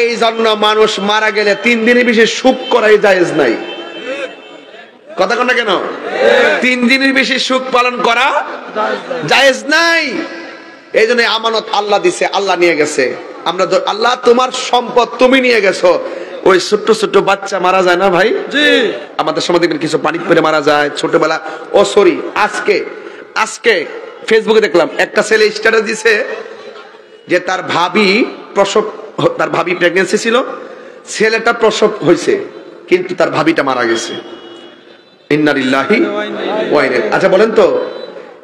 এই জন্য মানুষ মারা গেলে 3 দিনের বেশি শোক করাই জায়েজ নাই। কথা কোন না কেন? 3 দিনের বেশি শোক পালন করা জায়েজ নাই। এই জন্য আমানত আল্লাহ দিছে, আল্লাহ নিয়ে গেছে। আমরা আল্লাহ তোমার সম্পদ তুমি নিয়ে গেছো। ওই ছোট্ট ছোট্ট বাচ্চা মারা যায় না ভাই? জি। আমাদের সময় দেখবেন কিছু পানি পড়ে মারা যায় ছোটবেলা। ও সরি, আজকে ফেসবুকে দেখলাম একটা ছেলে স্ট্যাটাস দিছে যে তার ভাবি প্রেগন্যান্সি ছিল, ছেলেটা প্রসব হয়েছে কিন্তু তার ভাবিটা মারা গেছে। ইন্না লিল্লাহি ওয়া ইন্না ইলাইহি। আচ্ছা বলেন তো,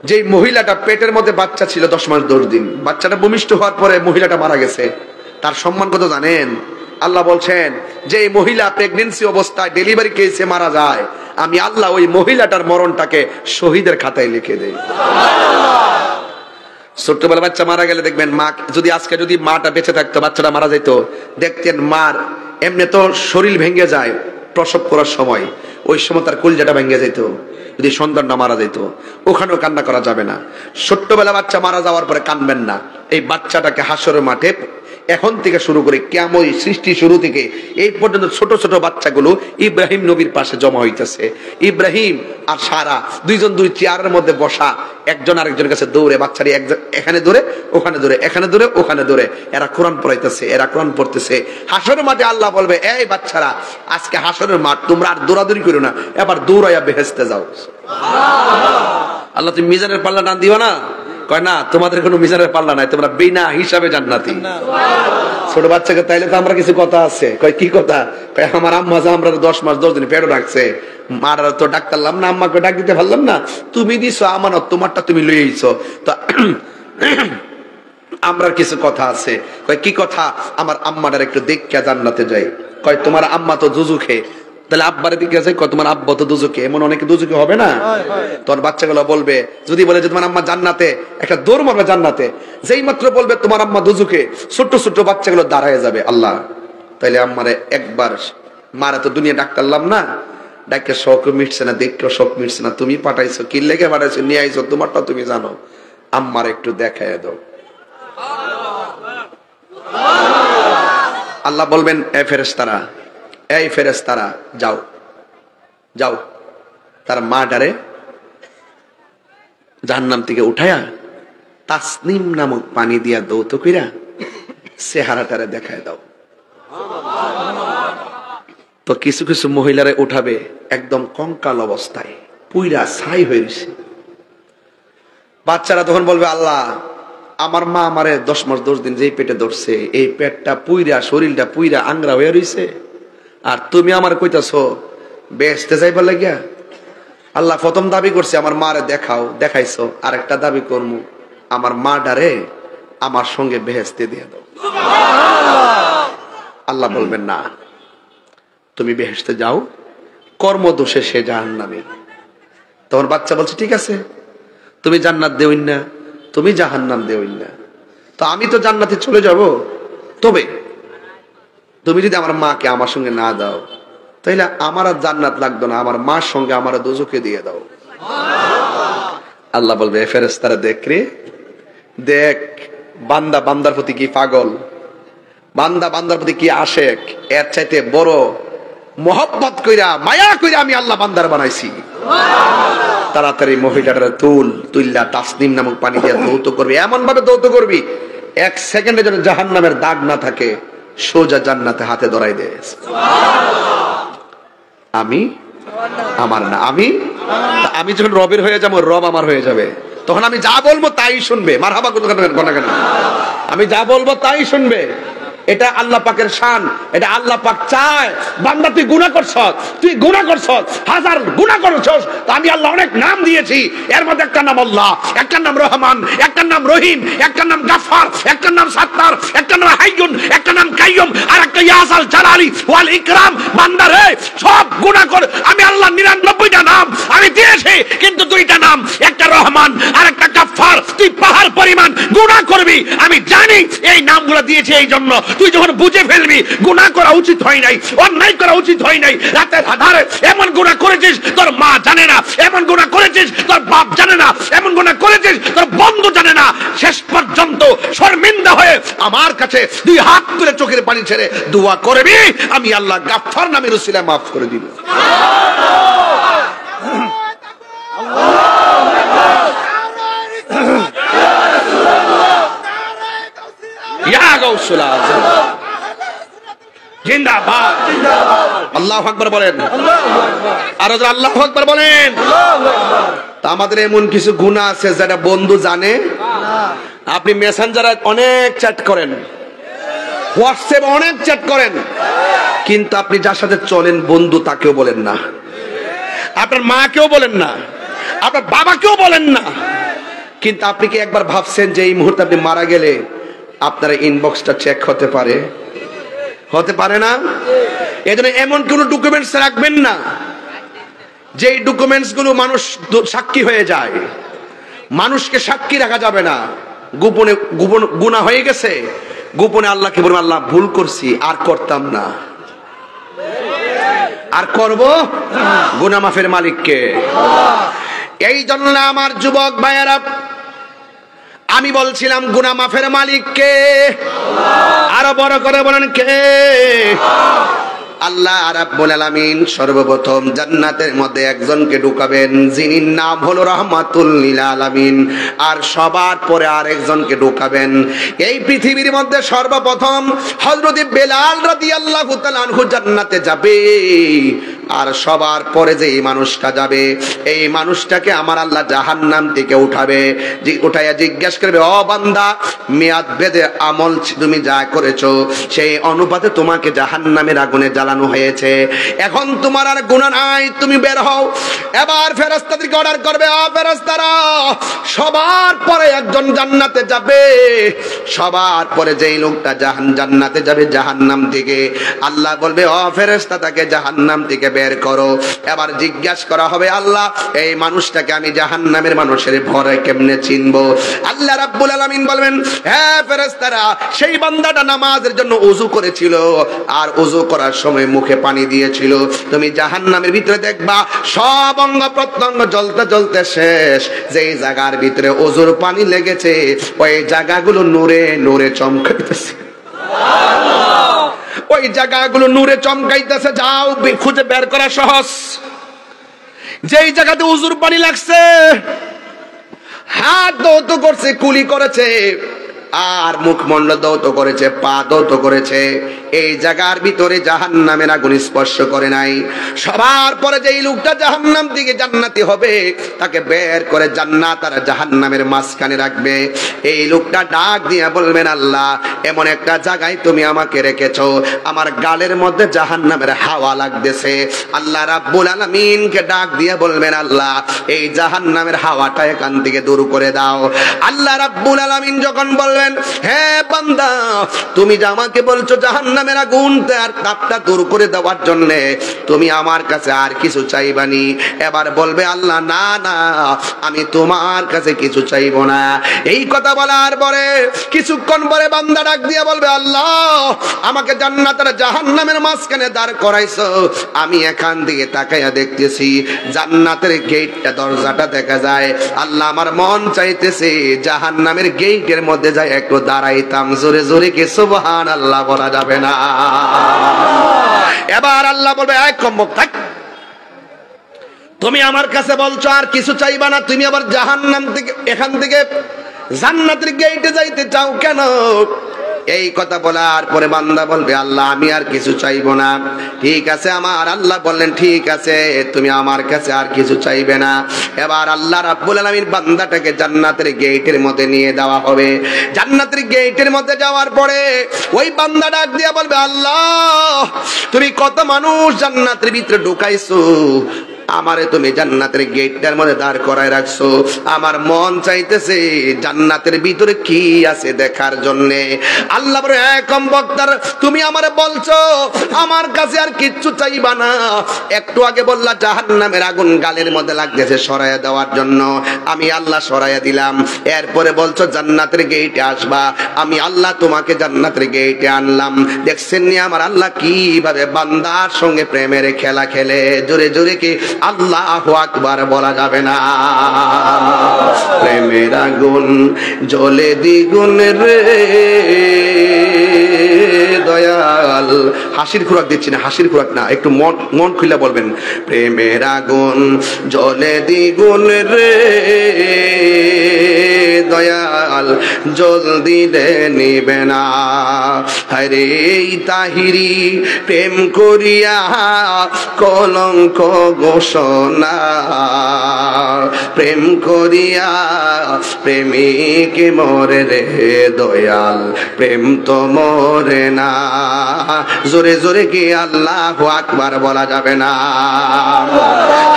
যে মহিলাটা পেটের মধ্যে বাচ্চা ছিল 10 মাস 10 দিন, বাচ্চাটা ভূমিষ্ঠ হওয়ার পরে মহিলাটা মারা গেছে, তার সম্মান কত জানেন? আল্লাহ বলছেন যে মহিলা প্রেগন্যান্সি অবস্থায় ডেলিভারি কেসে মারা যায়, আমি আল্লাহ ওই মহিলাটার মরণটাকে শহীদের খাতায় লিখে দেই। ছোট্টবেলা বাচ্চা মারা গেলে দেখবেন মা যদি মাটা বেঁচে থাকতো, বাচ্চাটা মারা যেত, দেখতেন মার এমনি তো শরীর ভেঙে যায় প্রসব করার সময়, ওই সময় তার কলিজাটা ভেঙে যেত। যদি সন্তানটা মারা যেত, ওখানেও কান্না করা যাবে না। ছোট্টবেলা বাচ্চা মারা যাওয়ার পরে কাঁদবেন না। এই বাচ্চাটাকে হাসরের মাঠে এখন থেকে শুরু করে কিয়ামত সৃষ্টি শুরু থেকে এই পর্যন্ত ছোট ছোট বাচ্চাগুলো ইব্রাহিম নবীর পাশে জমা হইতেছে। ইব্রাহিম আর সারা দুইজন দুই চেয়ারের মধ্যে বসা, একজন আরেকজনের কাছে দৌড়ে, বাচ্চারি এখানে দৌড়ে ওখানে দৌড়ে, এখানে দৌড়ে ওখানে দৌড়ে, এরা কোরআন পড়াইতেছে, এরা কোরআন পড়তেছে। হাসরের মাঠে আল্লাহ বলবে, এই বাচ্চারা আজকে হাসরের মাঠ, তোমরা আর দৌড়াদৌড়ি করো না, এবার দৌড়াইয়া বেহেশতে যাও। আল্লাহ তুমি মিজানের পাল্লা টান দিও না? কয় না, তোমাদের কোনো মিজানের পাল্লা নাই, তোমরা বিনা হিসাবে জান্নাতি। ছোট বাচ্চাকে তাইলে তো আমরা কিছু কথা আছে। কয় কি কথা? কয় আমার আম্মা যা আমরা 10 মাস 10 দিন পেটে রাখছে, মার তো ডাক্তারলাম না, আম্মাকে ডাক দিতে পারলাম না, তুমি দিছো আমানত, তোমারটা তুমি লই আইছো, তো আমরা কিছু কথা আছে। কয় কি কথা? আমার আম্মাটার একটু দেখা জান্নাতে যাই। কয় তোমার আম্মা তো দুজুখে, তাহলে আব্বারে দিকে আছে, কয় তোমার আব্বা তো দুজুকে, এমন অনেকে দুজুকে হবে না? তোর বাচ্চাগুলো বলবে, যদি বলে যে তোমার আম্মা জান্নাতে, একটা দৌড় মারবে জান্নাতে। যেই মাত্র বলবে তোমার আম্মা দুজুকে, ছোট্ট ছোট্ট বাচ্চাগুলো দাঁড়ায় যাবে। আল্লাহ তাইলে আম্মারে একবার, মারা তো দুনিয়া ডাক্তারলাম না, ডাক্কে শখ মিটছে না, দেখে শখ মিটছে না, তুমি পাঠাইছো, কি লেগে পাঠাইছো, নিয়ে আইছো, তোমারটা তুমি জানো, আম্মার একটু দেখায় দাও। আল্লাহ বলবেন, এই ফেরেশতারা যাও যাও, তার মা ডারে জাহান্নাম থেকে উঠায়া তাসনিম নামক পানি দিয়া দৌত কইরা চেহারাটারে দেখায় দাও। তো কিছু কিছু মহিলারে উঠাবে একদম কঙ্কাল অবস্থায়, পুইরা ছাই হয়েছে। বাচ্চারা তখন বলবে, আল্লাহ আমার মা আমারে 10 মাস 10 দিন যেই পেটে ধরছে, এই পেটটা পুইরা, শরীরটা পুইরা আংরা হয়ে রইছে, আর তুমি আমার কইতাছো বেহেশতে যাইবার লাগিয়া। আল্লাহ প্রথম দাবি করছে আমার মারে দেখাইছো, আর একটা দাবি করমু, আমার মা ডারে আমার সঙ্গে বেহেশতে দিয়ে দাও। আল্লাহ বলবেন না, তুমি বেহেশতে যাও, কর্মদোষে সে জাহান্নামে। তখন বাচ্চা বলছে, ঠিক আছে, তুমি জান্নাত দেওইন না, তুমি জাহান্নাম দেওইন না, তো আমি তো জান্নাতে চলে যাব, তবে তুমি যদি আমার মাকে আমার সঙ্গে না দাও, তাইলে আমার আর জান্নাত লাগতো না, আমার মার সঙ্গে আমার দোজখে দিয়ে দাও। আল্লাহ বলবে, ফেরেশতারা দেখ রে, দেখ বান্দা বান্দার প্রতি কি পাগল, বান্দা বান্দার প্রতি কি আশেক, এর চাইতে বড় মোহব্বত কইরা মায়া কইরা আমি আল্লাহ বান্দার বানাইছি। তাড়াতাড়ি মহিলাটার তুল্লা তাসনিম নামক পানি দিয়ে দৌত করবি, এমন ভাবে দৌত করবি 1 সেকেন্ডে যেন জাহান্নামের দাগ না থাকে, সোজা জান্নাতে হাতে ধরাই দে। আমি আমার না, আমি যখন রবের হয়ে যাবো, রব আমার হয়ে যাবে, তখন আমি যা বলবো তাই শুনবে। মারহাবা কেন? আমি যা বলবো তাই শুনবে। এটা আল্লাহ পাকের শান, এটা আল্লাহ পাক চায়। বান্দা তুই গুনাহ করছস, হাজার গুনাহ করছস, তো আমি আল্লাহ অনেক নাম দিয়েছি, এর মধ্যে একটা নাম আল্লাহ, একটা নাম রহমান, একটা নাম রহিম, একটা নাম গাফফার, একটা নাম সাত্তার, একটা নাম হাইয়ুন, একটা নাম কাইয়ুম, আর একটা ইয়াসাল জালালি ওয়াল ইকরাম, বান্দা রে সব গুনাহ কর, আমি আল্লাহ 99টা নাম আমি দিয়েছি, কিন্তু দুইটা নাম, একটা রহমান আর একটা গাফফার। তুই পাহাড় পরিমাণ গুনাহ করবি, আমি জানি এই নামগুলো দিয়েছি এই জন্য। তুই যখন বুঝে ফেলবি গুনাহ করা উচিত হয় নাই, অন্যায় করা উচিত হয় নাই, রাতের আধারে এমন গুনাহ করেছিস তোর মা জানে না, এমন গুনাহ করেছিস তোর বাপ জানে না, এমন গুনাহ করেছিস তোর বন্ধু জানে না, শেষ পর্যন্ত শর্মিন্দা হয়ে আমার কাছে দুই হাত তুলে চোখের পানি ছেড়ে দোয়া করবি, আমি আল্লাহ গাফফার নামের উসিলায় মাফ করে দিব। ইয়া গাউসুল আযম জিন্দাবাদ, আল্লাহু আকবার বলেন, আর আল্লাহু আকবার বলেন। তা আমাদের এমন কিছু গুনাহ আছে যেটা বন্ধু জানে না। আপনি মেসেঞ্জারে অনেক চ্যাট করেন, হোয়াটসঅ্যাপে অনেক চ্যাট করেন, কিন্তু আপনি যার সাথে চলেন বন্ধু তাকেও বলেন না, আপনার মাকেও বলেন না, আপনার বাবাকেও বলেন না। কিন্তু আপনি কি একবার ভাবছেন যে এই মুহূর্তে আপনি মারা গেলে আপনার ইনবক্সটা চেক হতে পারে? হতে পারে না? এজন্য এমন কোন ডকুমেন্টস রাখবেন না যেই ডকুমেন্টস গুলো মানুষ সাক্ষী হয়ে যায়। মানুষকে সাক্ষী রাখা যাবে না। গোপনে গুনাহ হয়ে গেছে, গোপনে আল্লাহকে বলবেন আল্লাহ ভুল করছি, আর করতাম না, আর করব গুনাহ মাফের মালিককে। এই জন্য আমার যুবক ভাইয়েরা, আমি বলছিলাম গুনাহ মাফের মালিক কে? আরো বড় করে বলেন কে? আল্লাহ রাব্বুল আলামিন সর্বপ্রথম জান্নাতের মধ্যে একজনকে ঢুকাবেন, যিনি নাম হলো রাহমাতুল লিল আলামিন, আর সবার পরে আরেকজনকে ঢুকাবেন। এই পৃথিবীর মধ্যে সর্বপ্রথম হযরত বেলাল রাদিয়াল্লাহু তাআলা আনহু জান্নাতে যাবে, আর সবার পরে যে এই মানুষটা যাবে, এই মানুষটাকে আমার আল্লাহ জাহান্নাম থেকে উঠাবে, উঠাইয়া জিজ্ঞাসা করবে, ও বান্দা, মেয়াদ বেঁধে আমল তুমি যা করেছো সেই অনুপাতে তোমাকে জাহান্নামের আগুনে জ্বালানো হয়েছে, এখন তোমার আর গুনাহ নাই, তুমি বের হও। এবার ফেরেশতাদেরকে অর্ডার করবে, ও ফেরেশতারা, সবার পরে একজন জান্নাতে যাবে, সবার পরে যেই লোকটা জান্নাতে যাবে জাহান্নাম থেকে, আল্লাহ বলবে, ও ফেরেশতা, তাকে জাহান্নাম থেকে বের করো। এবার জিজ্ঞাসা করা হবে, আল্লাহ এই মানুষটাকে আমি জাহান্নামের মানুষের ভরে কেমনে চিনবো? আল্লাহ রাব্বুল আলামিন বলবেন, হ্যাঁ ফেরেশতারা, সেই বান্দাটা নামাজের জন্য ওযু করেছিল, আর ওযু করার সময় মুখে পানি দিয়েছিল, তুমি জাহান্নামের ভিতরে দেখবা সব অঙ্গ প্রত্যঙ্গ জ্বলতে জ্বলতে শেষ, যেই জায়গার ভিতরে ওযুর পানি লেগেছে ওই জায়গাগুলো নূরে নূরে চমকাইতেছে, ওই জায়গাগুলো নূরে চমকাইতেছে। যাও, খুঁজে বের করা সহজ। যেই জায়গাতে ওযুর পানি লাগছে, হাত দৌত করছে, কুলি করেছে, আর মুখমণ্ডল দৌত করেছে, পা দৌত করেছে, এই জায়গার ভিতরে জাহান্নামের আগুন স্পর্শ করে নাই। সবার পরে যেই লোকটা জাহান্নাম থেকে জান্নাতি হবে, তাকে বের করে জান্নাত আর জাহান্নামের মাঝখানে রাখবে। এই লোকটা ডাক দিয়ে বলবেন, আল্লাহ এমন একটা জায়গায় তুমি আমাকে রেখেছো, আমার গালের মধ্যে জাহান্নামের হাওয়া লাগতেছে। আল্লাহ রাব্বুল আলামিনকে ডাক দিয়ে বলবেন, আল্লাহ এই জাহান্নামের হাওয়াটা এখান থেকে দূর করে দাও। আল্লাহ রাব্বুল আলামিন যখন বলবেন, হ্যাঁ বান্দা, তুমি যে আমাকে বলছো জাহান্নামের আগুন আর তাপটা দূর করে দেওয়ার জন্য, তুমি আমার কাছে আর কিছু চাইবানি? এবার বলবে, আল্লাহ না না, আমি তোমার কাছে কিছু চাইবো না। এই কথা বলার পরে কিছুক্ষণ পরে বান্দা ডাক দিয়ে বলবে, আল্লাহ আমাকে জান্নাত আর জাহান্নামের মাঝখানে দাঁড় করাইছো, আমি এখান থেকে তাকাইয়া দেখতেছি জান্নাতের গেটটা, দরজাটা দেখা যায়। আল্লাহ আমার মন চাইতেছে জাহান্নামের গেটের মধ্যে যায় একটু দাঁড়াইতাম। জোরে জোরে কি সুবহানাল্লাহ বলা যাবে না? এবার আল্লাহ বলবে, এক কম্বক থাক, তুমি আমার কাছে বলছো আর কিছু চাইবা না, তুমি আবার জাহান্নাম থেকে এখান থেকে জান্নাতের গেটে যাইতে চাও কেন? এই কথা বলার পরে বান্দা বলবে, আল্লাহ আমি আর কিছু চাইবো না। ঠিক আছে, আমার আল্লাহ বললেন, ঠিক আছে তুমি আমার কাছে আর কিছু চাইবে না। এবার আল্লাহ রাব্বুল আলামিন বান্দাটাকে জান্নাতের গেটের মধ্যে নিয়ে দেওয়া হবে। জান্নাতের গেটের মধ্যে যাওয়ার পরে ওই বান্দা ডাক দিয়ে বলবে, আল্লাহ তুমি কত মানুষ জান্নাতের ভিতরে ঢুকাইছো, আমারে তুমি জান্নাতের গেটটার মধ্যে দাঁড় করায় রাখছো, আমার মন চাইতেছে জান্নাতের ভিতরে কি আছে দেখার জন্যে। আল্লাহ বলে, কম বক্তার, তুমি আমারে বলছো আমার কাছে আর কিচ্ছু চাইবা না। একটু আগে বললা জাহান্নামের আগুন গালের মধ্যে লাগতেছে, সরাইয়া দেওয়ার জন্য আমি আল্লাহ সরাইয়া দিলাম। এরপরে বলছো জান্নাতের গেটে আসবা, আমি আল্লাহ তোমাকে জান্নাতের গেটে আনলাম। দেখছেন নি আমার আল্লাহ কিভাবে বান্দার সঙ্গে প্রেমের খেলা খেলে। জোরে জোরে কি আল্লাহু আকবার বলা যাবে না? প্রেমের আগুন জ্বলে দ্বিগুণ রে দয়াল। হাসির খোরাক দিচ্ছি না, হাসির খোরাক না, একটু মন খুলে বলবেন। প্রেমের আগুন জ্বলে দ্বিগুণ রে দয়াল, জল দিলে নিবে না। হরে তাহিরি প্রেম করিয়া কলঙ্ক ঘোষণা, প্রেম করিয়া প্রেমিক মরে রে দয়াল, প্রেম তো মরে না। জোরে জোরে কি আল্লাহু আকবার বলা যাবে না?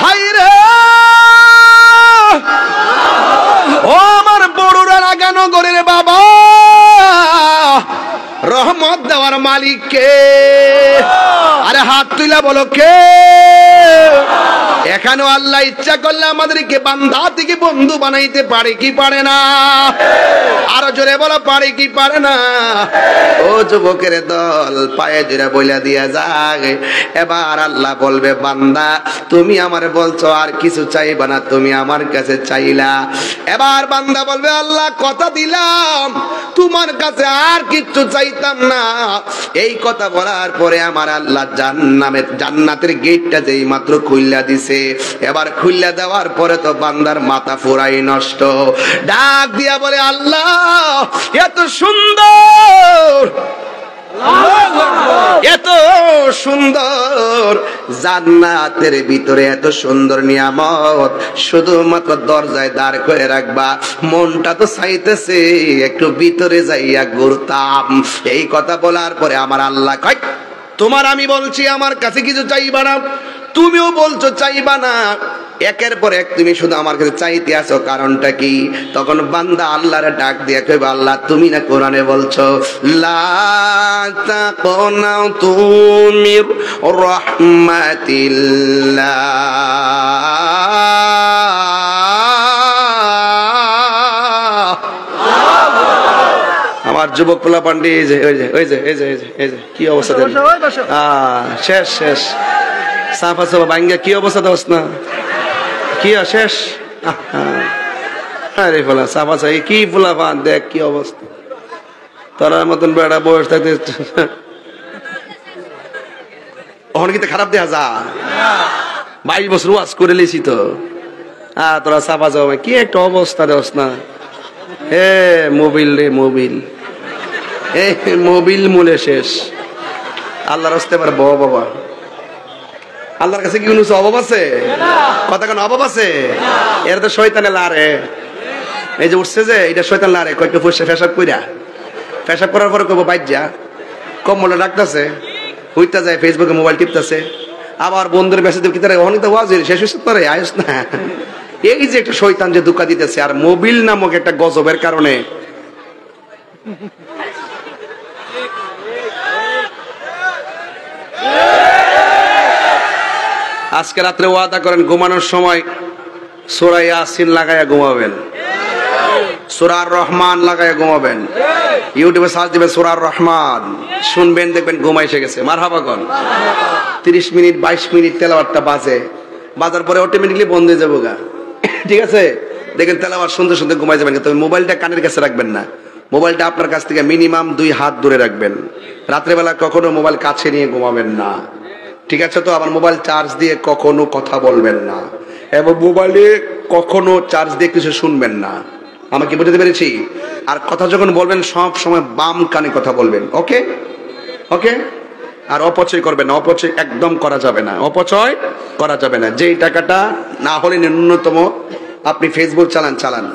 হায় রে ও আমার বড়ুরা লাগানো গরের বাবা, রহমত দেওয়ার মালিক কে? আরে হাত তুইলা বলো কে? এখানেও আল্লাহ ইচ্ছা করলে আমাদেরকে বান্দা থেকে বন্ধু বানাইতে পারে কি পারে না? আরো জোরে বলো, পারে কি পারে না? ও যুবকের দল, পায়ে জোরে বইলা দিয়া যাক। এবার আল্লাহ বলবে, বান্দা তুমি আমারে বলছো আর কিছু চাইবা না, তুমি আমার কাছে চাইলা। এবার বান্দা বলবে, আল্লাহ কথা দিলাম তোমার কাছে আর কিচ্ছু চাইতাম না। এই কথা বলার পরে আমার আল্লাহ জান্নাতের গেটটা যেই মাত্র খুইলা দিছে, এবার খুইলা দেওয়ার পরে তো বান্দার মাথা ফুরাই নষ্ট। ডাক দিয়া বলে, আল্লাহ এত সুন্দর, এত সুন্দর জান্নাতের ভিতরে এত সুন্দর নিয়ামত, শুধুমাত্র দরজায় দাঁড় করে রাখবা। মনটা তো চাইতেছে একটু ভিতরে যাইয়া ঘুরতাম। এই কথা বলার পরে আমার আল্লাহ কয়, তোমার আমি বলছি আমার কাছে কিছু চাইবা না, তুমিও বলছো চাইবা না, একের পর এক তুমি শুধু আমার কাছে চাইতে আসো, কারণটা কি? তখন বান্দা আল্লাহরে ডাক দিয়ে কইবে, আল্লাহ তুমি না কোরআনে বলছো লা তাকুনাতু মির রাহমাতিল্লাহ। আমার যুবক পোলা পান্ডি কি অবস্থা শেষ শেষ সাফা সাফা ভাঙ্গা কি অবস্থা দোস না কি শেষ। আরে পোলা সাফা সাফা কি পোলা পান দেখ কি অবস্থা, তোরার মতন বেড়া বয়স থাকতে ওখানে কিন্তু খারাপ দেখা যা। 22 বছর ওয়াজ করে লিছি তো, তোরা সাফা সাফা কি একটা অবস্থা দোস না। হে মোবিল রে মোবিল, মোবিল মূলে শেষ। আল্লাহর রাস্তে পারে বাবা, আল্লাহর কাছে কি কোনো অভাব আছে? কথা কেন অভাব আছে? এর তো শয়তানে লারে, এই যে উঠছে যে এটা শয়তান লারে। কয়েকটা ফুসে ফেসাব কইরা, ফেসাব করার পরে কব বাইর যা, কম্বলটা ডাকতেছে, হইতা যায় ফেসবুকে মোবাইল টিপতেছে, আবার বন্ধুর মেসেজ কি তারা অনেক তো ওয়াজ শেষ হচ্ছে তোরে আয়স না। এই যে একটা শয়তান যে ধোঁকা দিতেছে, আর মোবিল নামক একটা গজবের কারণে আজকে রাত্রে ওয়াদা করেন ঘুমানোর সময় সূরা ইয়াসিন লাগায়া ঘুমাবেন, সূরা রহমান লাগায়া ঘুমাবেন। ইউটিউবে সার্চ দিবেন সূরা রহমান, শুনবেন দেখবেন ঘুম এসে গেছে। মারহাবা কোন 30 মিনিট 22 মিনিট তেলাওয়াতটা বাজার পরে অটোমেটিকলি বন্ধ হয়ে যাবো গা। ঠিক আছে, দেখেন তেলাওয়াত শুনতে শুনতে ঘুমাই যাবেন। তবে মোবাইলটা কানের কাছে রাখবেন না, মোবাইলটা আপনার কাছ থেকে মিনিমাম 2 হাত দূরে রাখবেন। রাত্রেবেলা কখনো মোবাইল কাছে নিয়ে ঘুমাবেন না, ঠিক আছে তো? আবার মোবাইল চার্জ দিয়ে কখনো কথা বলবেন না, এবং মোবাইলে কখনো চার্জ দিয়ে কিছু শুনবেন না। আমাকে বুঝতে পেরেছি? আর কথা যখন বলবেন সব সময় বাম কানে কথা বলবেন। ওকে ওকে। আর অপচয় করবেন না, অপচয় একদম করা যাবে না, অপচয় করা যাবে না। যেই টাকাটা না হলে ন্যূনতম আপনি ফেসবুক চালান,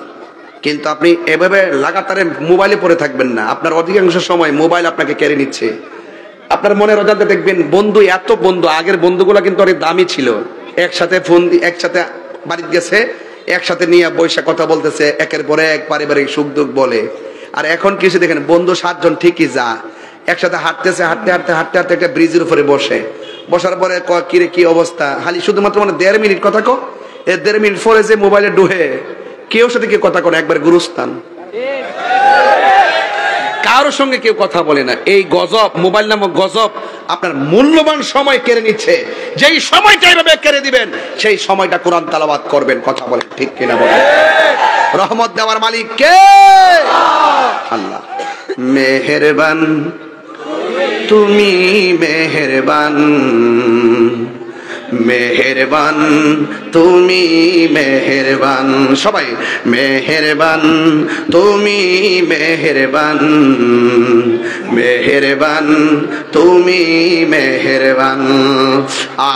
কিন্তু আপনি এভাবে লাগাতারে মোবাইলে পড়ে থাকবেন না। আপনার অধিকাংশ সময় মোবাইল আপনাকে কেড়ে নিচ্ছে। আপনার মনের অজান্তে দেখবেন বন্ধু, এত বন্ধু, আগের বন্ধুগুলো কিন্তু অনেক দামি ছিল, একসাথে একসাথে বাড়িতে গেছে, একসাথে নিয়ে বৈশা কথা বলতেছে, একের পরে এক পারিবারিক সুখ দুঃখ বলে। আর এখন কিছু দেখেন, বন্ধু 7 জন ঠিকই যা একসাথে হাঁটতেছে, হাঁটতে হাঁটতে হাঁটতে হাঁটতে একটা ব্রিজের উপরে বসার পরে কিরে কি অবস্থা, খালি শুধুমাত্র মানে 1.5 মিনিট কথা কো, 1.5 মিনিট পরে যে মোবাইলে ডুহে কেউ সাথে কেউ কথা করে, একবার গুরুস্থান, কারোর সঙ্গে কেউ কথা বলে না। এই গজব, মোবাইল নামক গজব আপনার মূল্যবান সময় কেড়ে নিচ্ছে। যেই সময়টা এইভাবে কেড়ে দিবেন, সেই সময়টা কোরআন তেলাওয়াত করবেন, কথা বলেন ঠিক কিনা বলেন? রহমত দেওয়ার মালিক কে? আল্লাহ। মেহেরবান তুমি, মেহেরবান, মেহেরবান তুমি, মেহেরবান, সবাই মেহেরবান তুমি, মেহেরবান, মেহেরবান তুমি, মেহেরবান।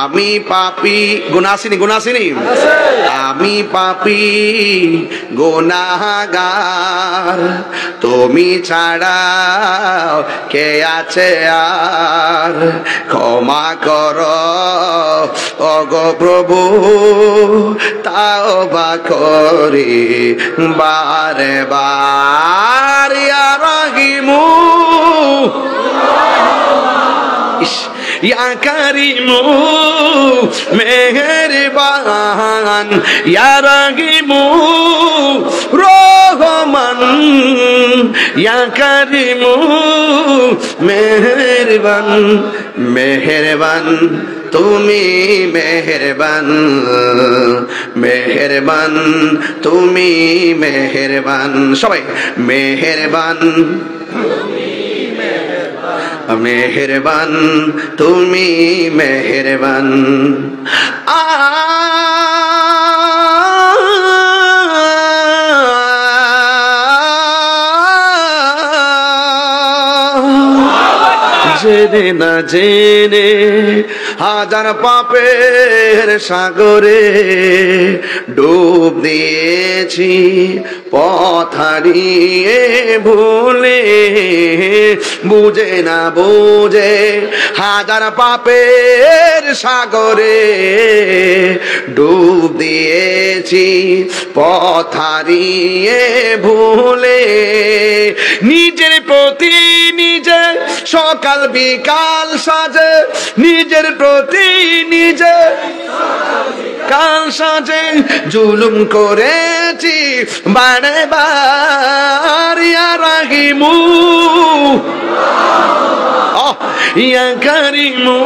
আমি পাপী, গুনাহগার, গুনাহগার, আমি পাপী গুনাহগার, তুমি ছাড়া কে আছে আর, ক্ষমা করো ওগো প্রভু, তাওবা করি বারে বার, ইয়া রাহিমু ইয়া কারিমু মেহেরবান, ইয়া রাহিমু রহমান, ইয়া কারিমু মেহেরবান, মেহেরবান তুমি, মেহেরবান, মেহেরবান তুমি, মেহেরবান, সবাই মেহেরবান, মেহেরবান তুমি, মেহেরবান। জেনে না জেনে হাজার পাপের সাগরে ডুব দিয়েছি, পথ হারিয়ে ভুলে, বুঝে না বুঝে হাজার পাপের সাগরে ডুব দিয়েছি, পথ হারিয়ে ভুলে, নিজের প্রতি নিজে সকাল বিকাল সাজে, নিজের প্রতি নিজে কাল সাজে জুলুম করেছি বারে বার, ইয়া রাহিমু ইয়া কারিমু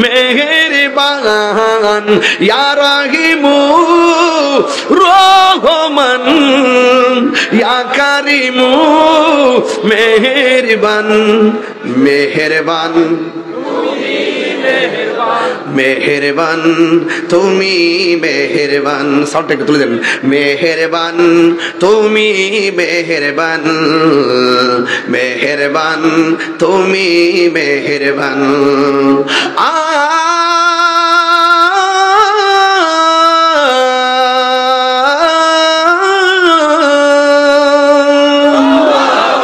মেহেরবান, ইয়া রাহিমু রহমান, ইয়া কারিমু মেহেরবান, মেহেরবান মেহেরবান তুমি, মেহেরবান, সাউন্ডটা একটু তুলে দেন, মেহেরবান তুমি, মেহেরবান, মেহেরবান তুমি, মেহেরবান।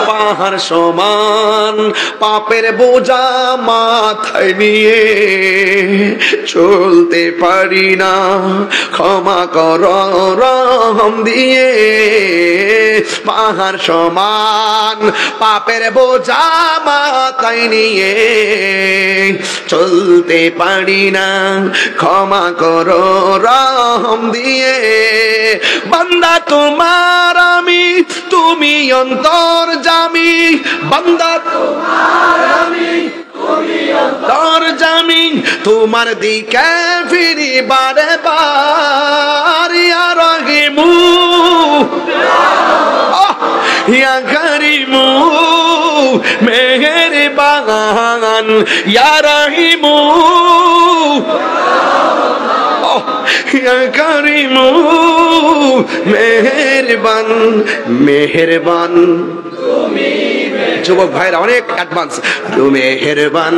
পাহাড় সমান পাপের বোঝা মাথায় নিয়ে চলতে পারি না, ক্ষমা কর রহম দিয়ে, পাহাড় সমান পাপের বোঝা মাথায় নিয়ে চলতে পারি না, ক্ষমা কর রহম দিয়ে, বান্দা তোমার আমি, তুমি অন্তর্যামী, বান্দা তোমার আমি, তুমি অন্তর্যামী, তোমার দিকে ফিরি বারে বার, ইয়া রাহিমু ইয়া কারিমু মেহেরবান, ইয়া রাহিমু ইয়া কারিমু মেহেরবান, মেহেরবান যুবক ভাইরা অনেক অ্যাডভান্স, তুমি মেহেরবান,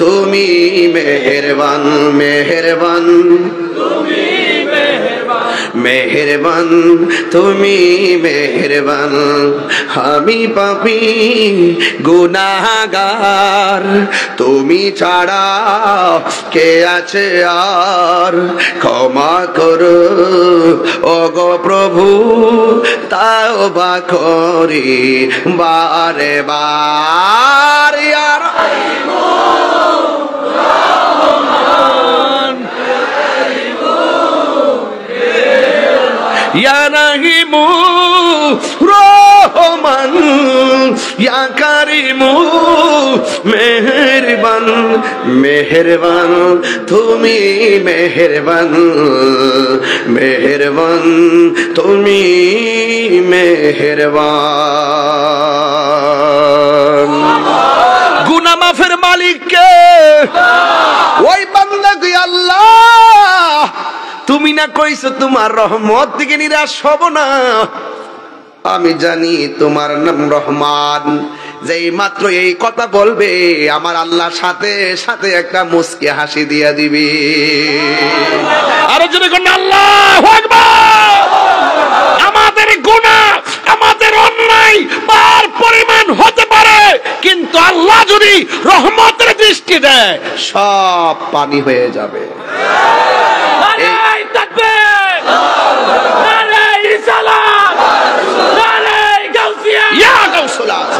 তুমি মেহেরবান, মেহেরবান তুমি মেহেরবান, মেহেরবান তুমি মেহেরবান, আমি পাপী গুনাহগার, তুমি ছাড়া কে আছে আর, ক্ষমা করো ওগো প্রভু, তাওবা করি বারে বার। ইয়া রাহিমু রহমান, ইয়া কারিমু মেহেরবান, মেহেরবান তুমি মেহেরবান, মেহেরবান তুমি মেহেরবান। গুনাহ মাফের মালিক কে? ওই বান্দা কি আল্লাহ, তুমি না কইছো তোমার রহমত থেকে নিরাশ হব না। আমি জানি তোমার নাম রহমান, যেই মাত্র এই কথা বলবে আমার আল্লাহ সাথে সাথে একটা মুস্কি হাসি দিয়া দিবে। আরো জোরে কোন আল্লাহু আকবার। আমাদের গুনাহ, আমাদের অন্যায় পার পরিমাণ হতে পারে, কিন্তু আল্লাহ যদি রহমতের দৃষ্টি দেয় সব পানি হয়ে যাবে।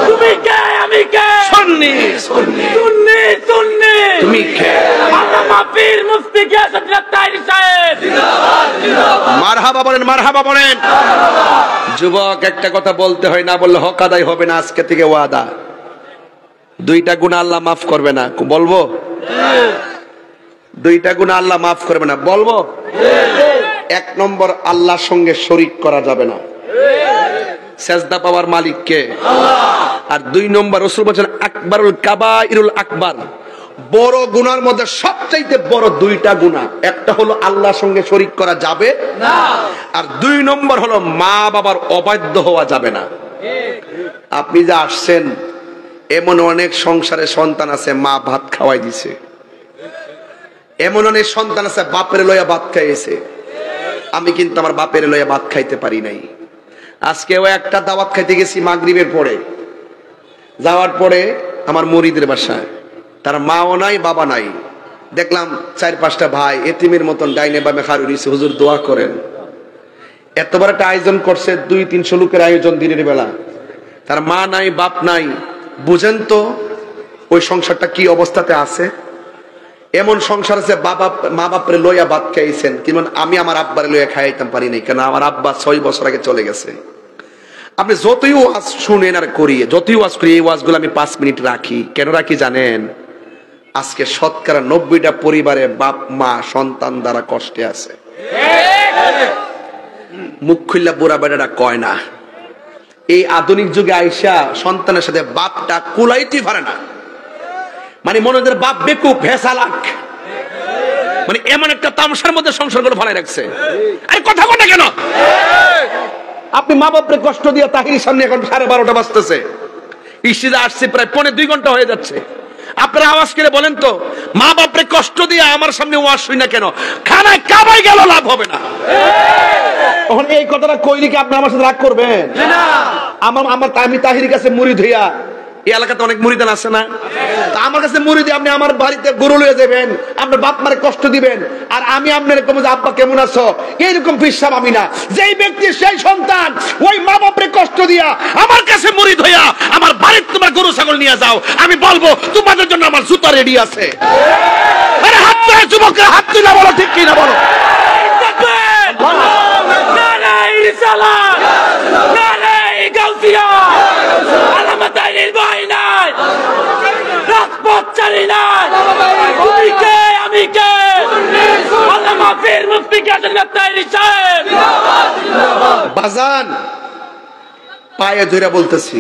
তুমি কে? আমি কে? সুন্নি সুন্নি সুন্নি সুন্নি। তুমি কে? আল্লামা পীর মুফতি গিয়াসউদ্দিন তাহেরী সাহেব। মারহাবা বলেন, মারহাবা বলেন। যুবক, একটা কথা বলতে হয়, না বললে হক আদায় হবে না। আজকে থেকে ওয়াদা, দুইটা গুনাহ আল্লাহ মাফ করবে না। বলবো? দুইটা গুনাহ আল্লাহ মাফ করবে না, বলবো? এক নম্বর, আল্লাহর সঙ্গে শরীক করা যাবে না। সেজদা পাওয়ার মালিক কে? আল্লাহ। আর দুই নম্বর, রাসূল বলেন আকবারুল কাবাইরুল আকবার, বড় গুনার মধ্যে সবচাইতে বড় দুইটা গুনাহ, একটা হলো আল্লাহর সঙ্গে শরীক করা যাবে না, আর দুই নম্বর হলো মা বাবার অবাধ্য হওয়া যাবে না। আপনি যে আসছেন, এমন অনেক সংসারে সন্তান আছে মা ভাত খাওয়াই দিছে, এমন অনেক সন্তান আছে বাপের লইয়া ভাত খাইয়েছে। আমি কিন্তু আমার বাপের লইয়া ভাত খাইতে পারি নাই। আজকেও একটা দাওয়াত খাইতে গেছি মাগরিবের পরে, যাওয়ার পরে আমার মুরিদের বাসায়, তার মাও নাই বাবা নাই, দেখলাম 4-5টা ভাই এতিমের মতন ডাইনে বামে খাড়ি রইছে, হুজুর দোয়া করেন। এত বড় একটা আয়োজন করছে, 200-300 লোকের আয়োজন দিনের বেলা, তার মা নাই বাপ নাই। বুঝেন তো ওই সংসারটা কি অবস্থাতে আছে? এমন সংসার আছে মা বাপরে লইয়া ভাত খাইছেন, কিন্তু আমি আমার আব্বারে লইয়া খাইতাম পারি নাই, কেন আমার আব্বা 6 বছর আগে চলে গেছে। আপনি যতই ওয়াজ শুনেন আর করি, যতই ওয়াজ করি, এই ওয়াজগুলো আমি 5 মিনিট রাখি। কেন রাখি জানেন? আজকে শতকরা 90টা পরিবারে বাপ মা সন্তান দ্বারা কষ্টে আছে। মুখ খুললা বুড়া বেটাটা কয় না। এই আধুনিক যুগে আইসা সন্তানের সাথে বাপটা কুলাইতে পারে না, মানে মনের বাপ বেকুব ভেসালাক, মানে এমন একটা তামসার মধ্যে সংসারগুলো ভালো রাখছে। আরে কথা বলে কেন? আপনি মা বাপরে কষ্ট দিয়ে তাহিরির সামনে এখন 12:30 বাজতেছে, ইসিদা আসছে প্রায় 1.5-2 ঘন্টা হয়ে যাচ্ছে। আপনারা আওয়াজ করে বলেন তো, মা বাপরে কষ্ট দিয়ে আমার সামনে ওয়াজ শুই না কেন? খানায় কাবাই গেল লাভ হবে না। তখন এই কথাটা কইলে কি আপনি আমার সাথে রাগ করবেন? না। আমি তাহিরির কাছে মুরিদ হইয়া, এই এলাকাতে অনেক মুরিদান আছে না, তা আমার কাছে মুরিদ, আপনি আমার বাড়িতে গরু লয়ে যাবেন, আপনার বাপ মারে কষ্ট দিবেন, আর আমি আপনার কম যে আব্বা কেমন আছো এইরকম পিসাব আমি না। যেই ব্যক্তি সেই সন্তান ওই মা বাপরে কষ্ট দিয়া আমার কাছে মুরিদ হইয়া আমার বাড়িতে তোমার গরু ছাগল নিয়ে যাও, আমি বলবো তোমাদের জন্য আমার জুতা রেডি আছে। আরে হাত তুলে যুবকরা, হাত তুলে বলো, ঠিক কি না বলো? বাজান পায়ে ধরে বলতেছি,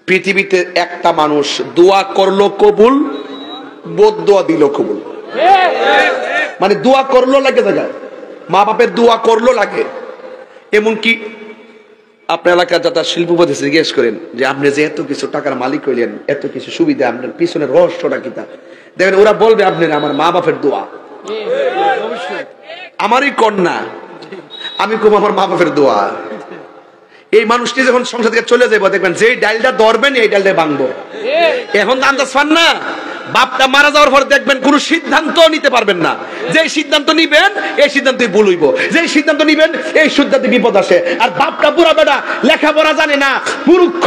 পৃথিবীতে একটা মানুষ দোয়া করলো কবুল, বদদোয়া দিল কবুল। মানে দোয়া করলো লাগে জায়গায়, মা বাপের দোয়া করলো লাগে। এমনকি আপনার এলাকার যারা শিল্পপতি জিজ্ঞেস করেন যে আপনি যে এত কিছু টাকার মালিক হইলেন, এত কিছু সুবিধা, আপনার পিছনের রহস্যটা কি? তা দেখেন ওরা বলবে আপনার আমার মা বাপের দোয়া। আমারই কন্যা আমি কম আমার মা বাপের দোয়া। এই মানুষটি যখন সংসার থেকে চলে যাবো দেখবেন যে ডালটা ধরবেন এই ডালটা ভাঙবো। এখন আন্দাজ পান না, বাপটা মারা যাওয়ার পর দেখবেন কোন সিদ্ধান্ত নিতে পারবেন না। যে সিদ্ধান্ত নিবেন এই সিদ্ধান্তই ভুল হইব, যে সিদ্ধান্ত নিবেন এই সিদ্ধান্তে বিপদ আসে। আর বাপটা বুড়া বেটা, লেখাপড়া জানে না, মূর্খ,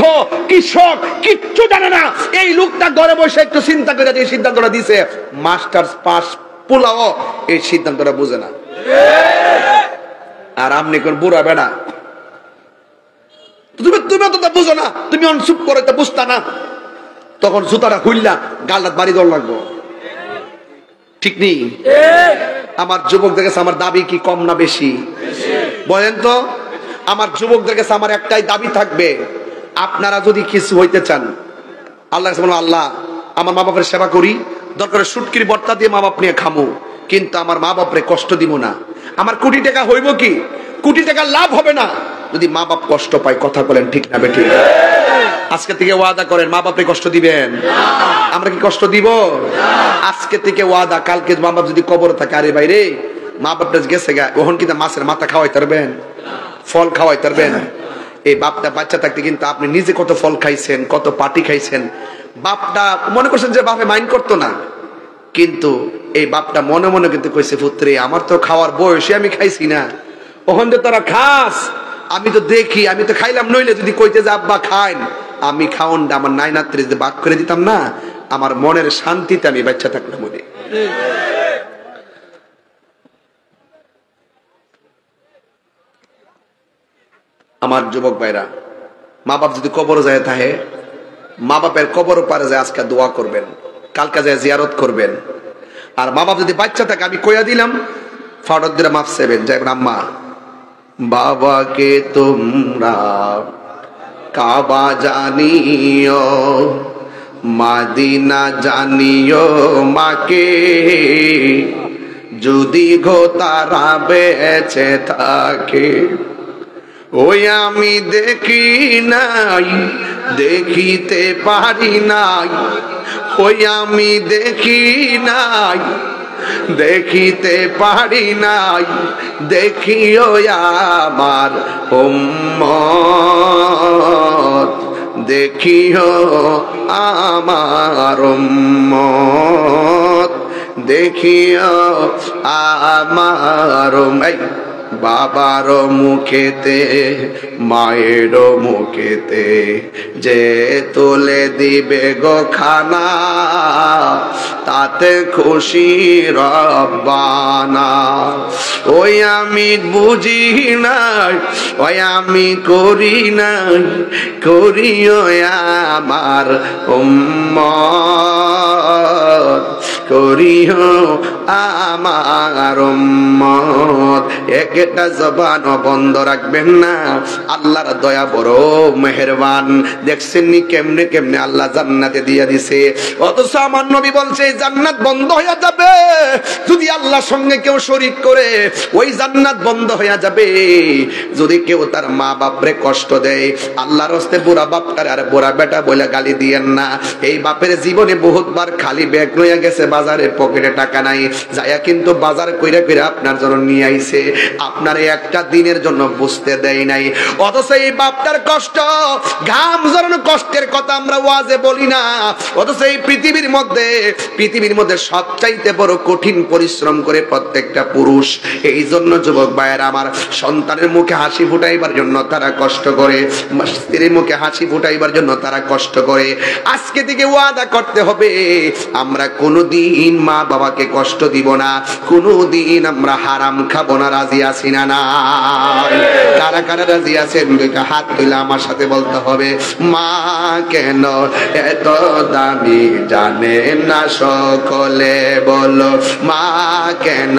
কৃষক, কিচ্ছু জানে না। এই লোকটা ঘরে বসে একটু চিন্তা করে যে সিদ্ধান্তটা দিছে, মাস্টার্স পাস পোলাও এই সিদ্ধান্তটা বুঝে না। আর আপনি কোন বুড়া বেটা, তুমি তো বুঝো না, তুমি চুপ করে তো বুঝতা না, তখন জুতাটা খুললা গালটা বাড়ি দৌড় লাগবো। ঠিক নেই? আমার যুবকদের কাছে আমার দাবি কি কম না বেশি বলেন তো? আমার যুবকদের কাছে আমার একটাই দাবি থাকবে, আপনারা যদি কিছু হইতে চান, আল্লাহ আল্লাহ আমার মা বাপের সেবা করি, দরকার সুটকির বর্তা দিয়ে মা বাপ নিয়ে খামো, কিন্তু আমার মা বাপরে কষ্ট দিব না। আমার কোটি টাকা হইব কি, কোটি টাকা লাভ হবে না যদি মা বাপ কষ্ট পায়। কথা বলেন ঠিক না বেঠি? আজকে থেকে ওয়াদা করেন মা বাপরে কষ্ট দিবেন। আমরা কি কষ্ট দিব? আজকে থেকে ওয়াদা, কালকে মা বাপ যদি কবর থাকে, আরে বাইরে মা বাপটা গেছে গা, ওখান কিন্তু মাছের মাথা খাওয়াই পারবেন, ফল খাওয়াই পারবেন। এই বাপটা বাচ্চা থাকতে কিন্তু আপনি নিজে কত ফল খাইছেন, কত পাটি খাইছেন। বাপটা মনে করছেন যে বাপে মাইন্ড করতো না, কিন্তু এই বাপটা মনে মনে কিন্তু কইছে, পুত্রে আমার তো খাওয়ার বয়সে আমি খাইছি না, ওখান থেকে তোরা খাস, আমি তো দেখি, আমি তো খাইলাম। নইলে যদি কইতে যে আব্বা খাইন, আমি খাওনটা আমার নাইনাত্রে যদি বাক করে দিতাম না, আমার মনের শান্তিতে আমি বাচ্চা থাকলাম। মনে আমার যুবক ভাইরা, মা বাপ যদি কবর যায় থাকে, মা বাপের কবর পারে যায় আজকে দোয়া করবেন, কালকে যায় জিয়ারত করবেন। আর মা বাপ যদি বাচ্চা থাকে, আমি কইয়া দিলাম, ফাটক দিলে মাফ চাইবেন, যাইবেন আম্মা বাবাকে তোমরা কাবা জানিও, মাদিনা জানিও মাকে, যদি গো তারা বেঁচে থাকে। ওই আমি দেখি নাই, দেখিতে পারি নাই, ওই আমি দেখি নাই, দেখিতে পারি নাই, দেখিও আমার উম্মত, দেখিও আমার উম্মত, দেখিও আমার বাবার মুখেতে, মায়ের মুখেতে যে তুলে দিবে গো খানা, তাতে খুশি রব্বানা। ওই আমি বুঝি নাই, ওই আমি করি নাই, করিও আমার উম্মত, করিও আমার উম্মত। একটা জবান বন্ধ রাখবেন না। আল্লাহর দয়া বড় মেহেরবান। দেখছেন নি কেমনে কেমনে আল্লাহ জান্নাতে দিয়া দিছে, অথচ আমার নবী বলছে জান্নাত বন্ধ হয়ে যাবে যদি আল্লাহর সঙ্গে কেউ শরীক করে, ওই জান্নাত বন্ধ হয়ে যাবে যদি কেউ তার মা বাপরে কষ্ট দেয়। আল্লাহর হস্তে বুড়া বাপটার আর বুড়া বেটা বলে গালি দিয়েন না। এই বাপের জীবনে বহুতবার খালি ব্যাগ লইয়া গেছে বাজারে, পকেটে টাকা নাই, যায়া কিন্তু বাজার কইরা কইরা আপনার জন্য নিয়ে আইছে, আপনার একটা দিনের জন্য বুঝতে দেয় নাই। অথচ এই বাপটার কষ্ট, ঘাম ঝরানো কষ্টের কথা আমরা ওয়াজে বলি না। অথচ এই পৃথিবীর মধ্যে সবচাইতে বড় কঠিন পরিশ্রম করে প্রত্যেকটা পুরুষ। এই জন্য যুবক ভাইয়েরা আমার, সন্তানের মুখে হাসি ফুটাইবার জন্য তারা কষ্ট করে, স্ত্রীর মুখে হাসি ফুটাইবার জন্য তারা কষ্ট করে। আজকে থেকে ওয়াদা করতে হবে আমরা কোনোদিন মা বাবাকে কষ্ট দিব না, কোনোদিন আমরা হারাম খাবো না। রাজি আছি না? না কারা কারা রাজি আছেন? দুইটা হাত তুলে আমার সাথে বলতে হবে, মা কেন এত দামি জানে না সকলে, বলো মা কেন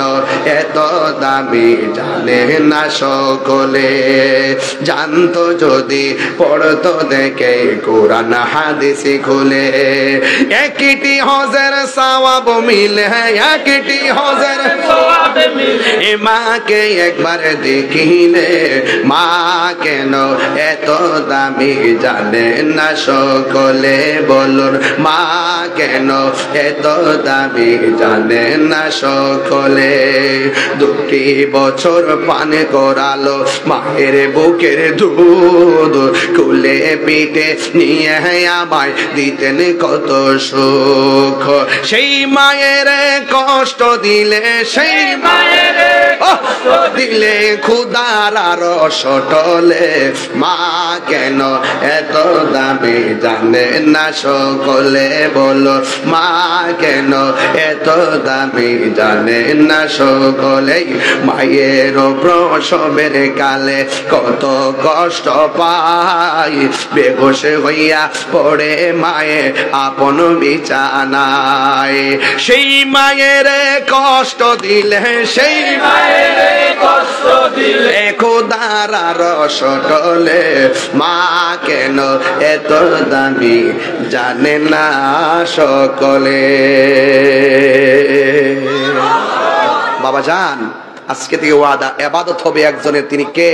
এত দামি জানে না সকলে। জানতো যদি পড়তো দেখে কোরআন হাদিস খুলে, একটি হজের সওয়াব মিলে, একটি বেটি হজের এ মাকে একবার দেখিলে মা কেন এত দামি জানে না সকলে বলুন মা কেন এত দামি জানে না সকলে 2 বছর পান করালো মায়ের বুকের দুধ কুলে পিঠে নিয়ে আমায় দিতেন কত সুখ সেই মায়ের কষ্ট দিলে সেই মায়ের কষ্ট দিলে ক্ষুধার রস টলে মা কেন এত দামি জানে না সকলে বলো মা কেন এত দামি জানে না সকলে মায়ের প্রসবের কালে কত কষ্ট পাই বেহুশ হইয়া পড়ে মায়ে আপন বিছানায় সেই মায়ের কষ্ট দিলে সেই মায়ের কষ্ট দিলে খোদার রস টলে মা কেন এত দামি জানে না সকলে বাবা জান আজকে থেকে ওয়াদা ইবাদত হবে একজনের তিনি কে